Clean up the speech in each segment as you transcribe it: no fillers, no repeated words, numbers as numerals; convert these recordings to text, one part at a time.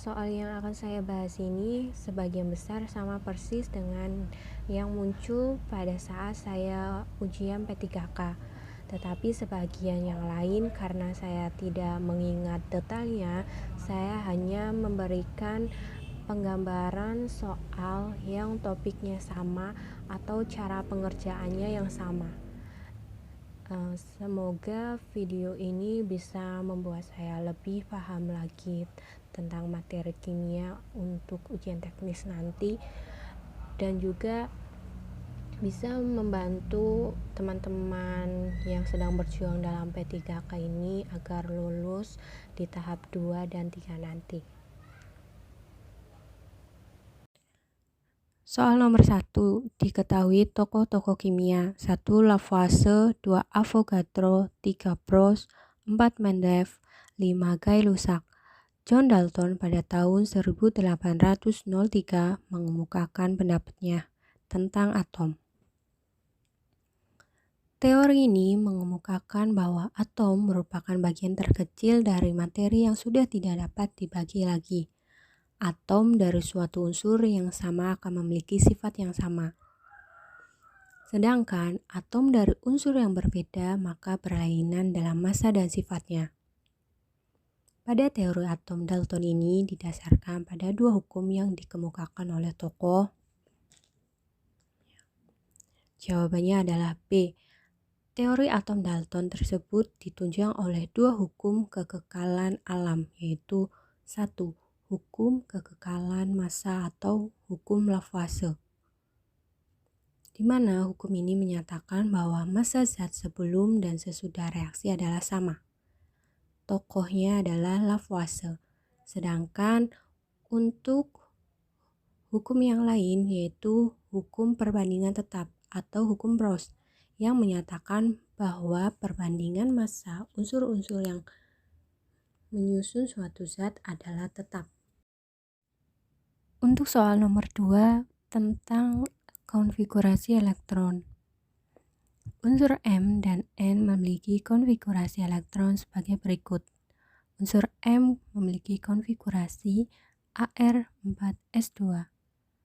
Soal yang akan saya bahas ini sebagian besar sama persis dengan yang muncul pada saat saya ujian P3K. Tetapi sebagian yang lain karena saya tidak mengingat detailnya, saya hanya memberikan penggambaran soal yang topiknya sama atau cara pengerjaannya yang sama. Semoga video ini bisa membuat saya lebih paham lagi tentang materi kimia untuk ujian teknis nanti, dan juga bisa membantu teman-teman yang sedang berjuang dalam P3K ini agar lulus di tahap 2 dan 3 nanti. Soal nomor 1, diketahui tokoh-tokoh kimia. 1. Lavoisier, 2. Avogadro, 3. Proust, 4. Mendeleev, 5. Gay-Lussac. John Dalton pada tahun 1803 mengemukakan pendapatnya tentang atom. Teori ini mengemukakan bahwa atom merupakan bagian terkecil dari materi yang sudah tidak dapat dibagi lagi. Atom dari suatu unsur yang sama akan memiliki sifat yang sama. Sedangkan atom dari unsur yang berbeda maka berlainan dalam massa dan sifatnya. Pada teori atom Dalton ini didasarkan pada dua hukum yang dikemukakan oleh tokoh. Jawabannya adalah B. Teori atom Dalton tersebut ditunjang oleh dua hukum kekekalan alam, yaitu 1. Hukum kekekalan massa atau hukum Lavoisier, di mana hukum ini menyatakan bahwa massa zat sebelum dan sesudah reaksi adalah sama. Tokohnya adalah Lavoisier. Sedangkan untuk hukum yang lain yaitu hukum perbandingan tetap atau hukum Proust yang menyatakan bahwa perbandingan massa unsur-unsur yang menyusun suatu zat adalah tetap. Untuk soal nomor 2 tentang konfigurasi elektron. Unsur M dan N memiliki konfigurasi elektron sebagai berikut. Unsur M memiliki konfigurasi Ar4s2,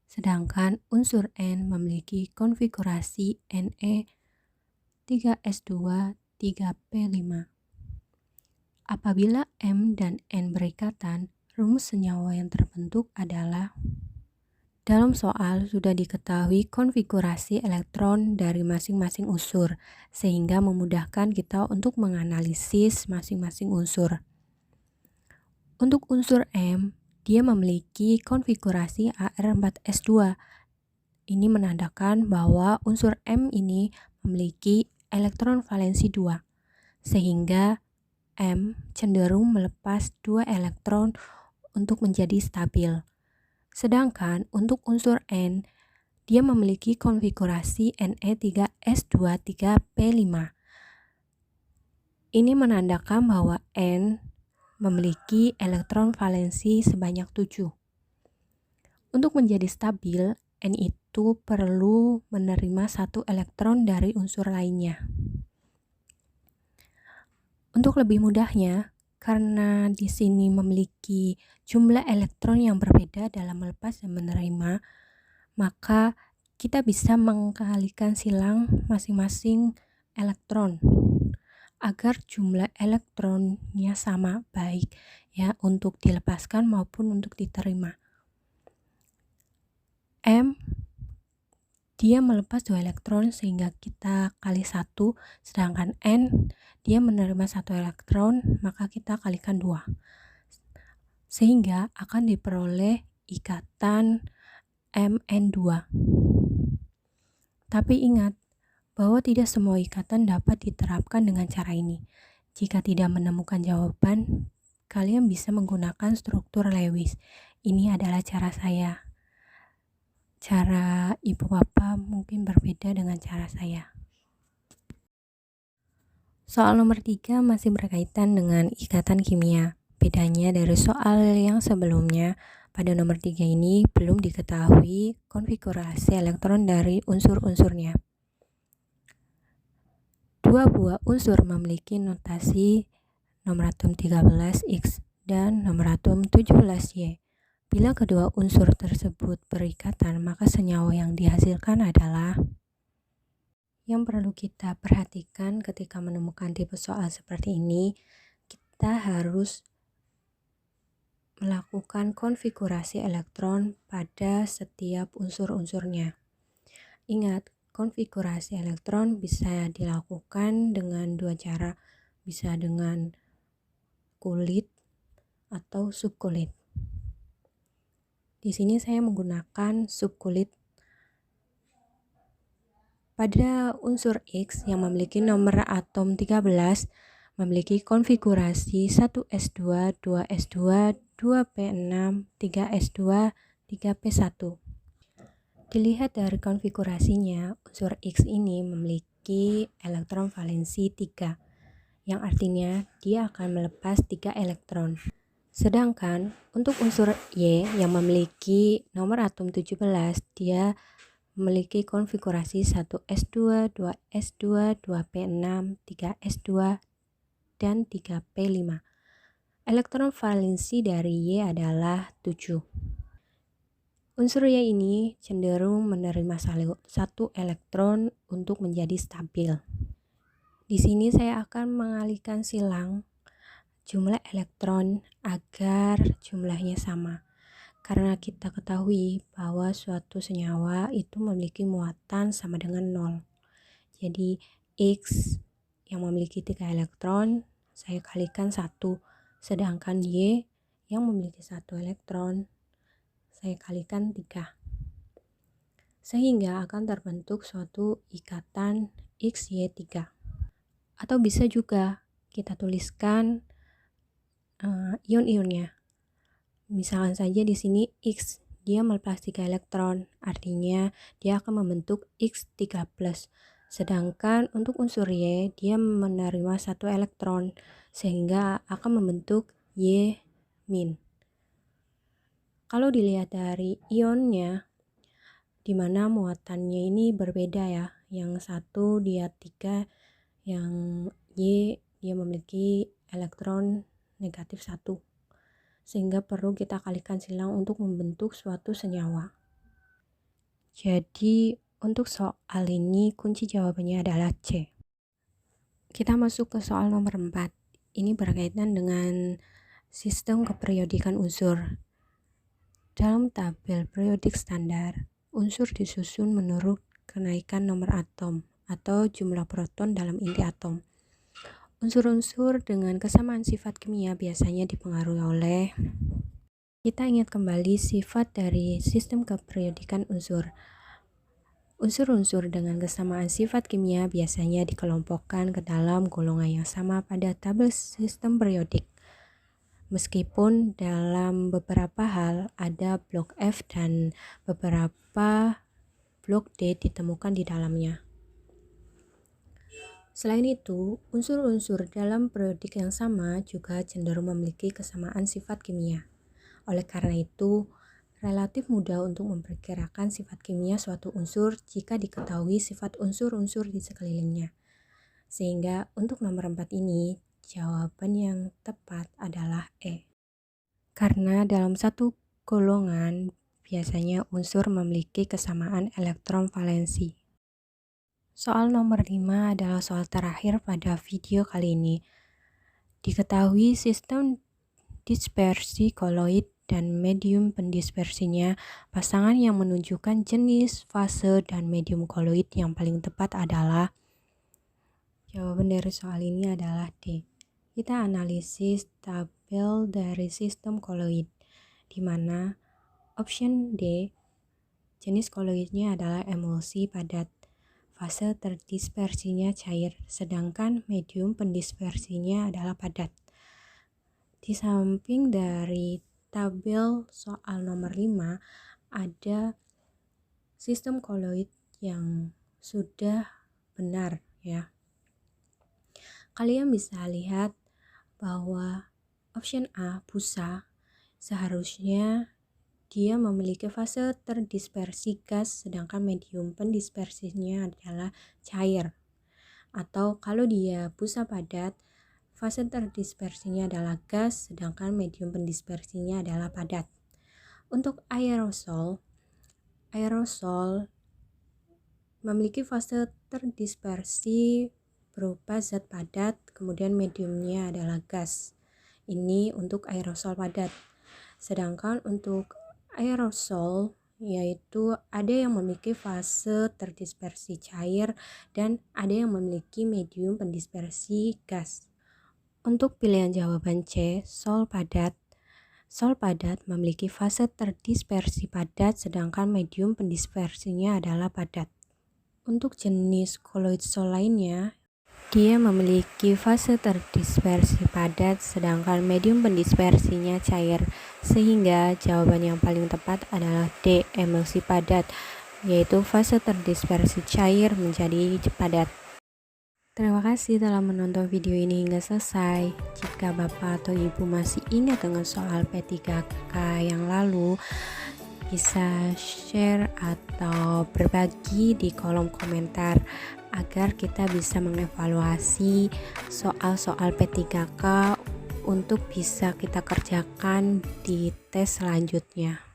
sedangkan unsur N memiliki konfigurasi Ne3s2 3p5. Apabila M dan N berikatan, rumus senyawa yang terbentuk adalah. Dalam soal sudah diketahui konfigurasi elektron dari masing-masing unsur, sehingga memudahkan kita untuk menganalisis masing-masing unsur. Untuk unsur M, dia memiliki konfigurasi Ar4s2. Ini menandakan bahwa unsur M ini memiliki elektron valensi 2, sehingga M cenderung melepas 2 elektron untuk menjadi stabil. Sedangkan untuk unsur N, dia memiliki konfigurasi Ne3s2 3p5. Ini menandakan bahwa N memiliki elektron valensi sebanyak 7. Untuk menjadi stabil, N itu perlu menerima 1 elektron dari unsur lainnya. Untuk lebih mudahnya, karena di sini memiliki jumlah elektron yang berbeda dalam melepas dan menerima, maka kita bisa mengkalikan silang masing-masing elektron agar jumlah elektronnya sama, baik ya untuk dilepaskan maupun untuk diterima. M dia melepas 2 elektron sehingga kita kali 1, sedangkan N dia menerima 1 elektron maka kita kalikan 2, sehingga akan diperoleh ikatan Mn2. Tapi ingat bahwa tidak semua ikatan dapat diterapkan dengan cara ini. Jika tidak menemukan jawaban, kalian bisa menggunakan struktur Lewis. Ini adalah cara saya. Cara ibu bapak mungkin berbeda dengan cara saya. Soal nomor 3 masih berkaitan dengan ikatan kimia. Bedanya dari soal yang sebelumnya, pada nomor 3 ini belum diketahui konfigurasi elektron dari unsur-unsurnya. 2 buah unsur memiliki notasi nomor atom 13X dan nomor atom 17Y. Bila kedua unsur tersebut berikatan, maka senyawa yang dihasilkan adalah. Yang perlu kita perhatikan ketika menemukan tipe soal seperti ini, kita harus melakukan konfigurasi elektron pada setiap unsur-unsurnya. Ingat, konfigurasi elektron bisa dilakukan dengan dua cara, bisa dengan kulit atau subkulit. Di sini saya menggunakan subkulit. Pada unsur X yang memiliki nomor atom 13 memiliki konfigurasi 1s2, 2s2, 2p6, 3s2, 3p1. Dilihat dari konfigurasinya, unsur X ini memiliki elektron valensi 3, yang artinya dia akan melepas 3 elektron. Sedangkan untuk unsur Y yang memiliki nomor atom 17, dia memiliki konfigurasi 1s2, 2s2, 2p6, 3s2, dan 3p5. Elektron valensi dari Y adalah 7. Unsur Y ini cenderung menerima satu elektron untuk menjadi stabil. Di sini saya akan mengalihkan silang jumlah elektron agar jumlahnya sama. Karena kita ketahui bahwa suatu senyawa itu memiliki muatan sama dengan 0. Jadi X yang memiliki 3 elektron saya kalikan 1. Sedangkan Y yang memiliki 1 elektron saya kalikan 3. Sehingga akan terbentuk suatu ikatan XY3. Atau bisa juga kita tuliskan ion-ionnya. Misalkan saja di sini X, dia melepas 3 elektron, artinya dia akan membentuk X3+. Sedangkan untuk unsur Y, dia menerima 1 elektron, sehingga akan membentuk Y-. Kalau dilihat dari ionnya, di mana muatannya ini berbeda ya. Yang satu dia 3, yang Y dia memiliki elektron negatif 1. Sehingga perlu kita kalikan silang untuk membentuk suatu senyawa. Jadi untuk soal ini kunci jawabannya adalah C. Kita masuk ke soal nomor 4. Ini berkaitan dengan sistem keperiodikan unsur. Dalam tabel periodik standar, unsur disusun menurut kenaikan nomor atom atau jumlah proton dalam inti atom. Unsur-unsur dengan kesamaan sifat kimia biasanya dipengaruhi oleh. Kita ingat kembali sifat dari sistem keperiodikan unsur. Unsur-unsur dengan kesamaan sifat kimia biasanya dikelompokkan ke dalam golongan yang sama pada tabel sistem periodik. Meskipun dalam beberapa hal ada blok F dan beberapa blok D ditemukan di dalamnya. Selain itu, unsur-unsur dalam periodik yang sama juga cenderung memiliki kesamaan sifat kimia. Oleh karena itu, relatif mudah untuk memperkirakan sifat kimia suatu unsur jika diketahui sifat unsur-unsur di sekelilingnya. Sehingga untuk nomor 4 ini, jawaban yang tepat adalah E. Karena dalam satu golongan, biasanya unsur memiliki kesamaan elektron valensi. Soal nomor 5 adalah soal terakhir pada video kali ini. Diketahui sistem dispersi koloid dan medium pendispersinya, pasangan yang menunjukkan jenis, fase, dan medium koloid yang paling tepat adalah. Jawaban dari soal ini adalah D. Kita analisis tabel dari sistem koloid, di mana option D, jenis koloidnya adalah emulsi padat. Fase terdispersinya cair, sedangkan medium pendispersinya adalah padat. Di samping dari tabel soal nomor 5, ada sistem koloid yang sudah benar ya. Kalian bisa lihat bahwa option A, busa, seharusnya dia memiliki fase terdispersi gas, sedangkan medium pendispersinya adalah cair. Atau kalau dia busa padat, fase terdispersinya adalah gas, sedangkan medium pendispersinya adalah padat. Untuk aerosol memiliki fase terdispersi berupa zat padat, kemudian mediumnya adalah gas. Ini untuk aerosol padat. Sedangkan untuk aerosol yaitu ada yang memiliki fase terdispersi cair dan ada yang memiliki medium pendispersi gas. Untuk pilihan jawaban C, sol padat. Sol padat memiliki fase terdispersi padat sedangkan medium pendispersinya adalah padat. Untuk jenis koloid sol lainnya, dia memiliki fase terdispersi padat sedangkan medium pendispersinya cair, sehingga jawaban yang paling tepat adalah D, emulsi padat, yaitu fase terdispersi cair menjadi padat. Terima kasih telah menonton video ini hingga selesai. Jika Bapak atau Ibu masih ingat dengan soal P3K yang lalu, bisa share atau berbagi di kolom komentar agar kita bisa mengevaluasi soal-soal P3K untuk bisa kita kerjakan di tes selanjutnya.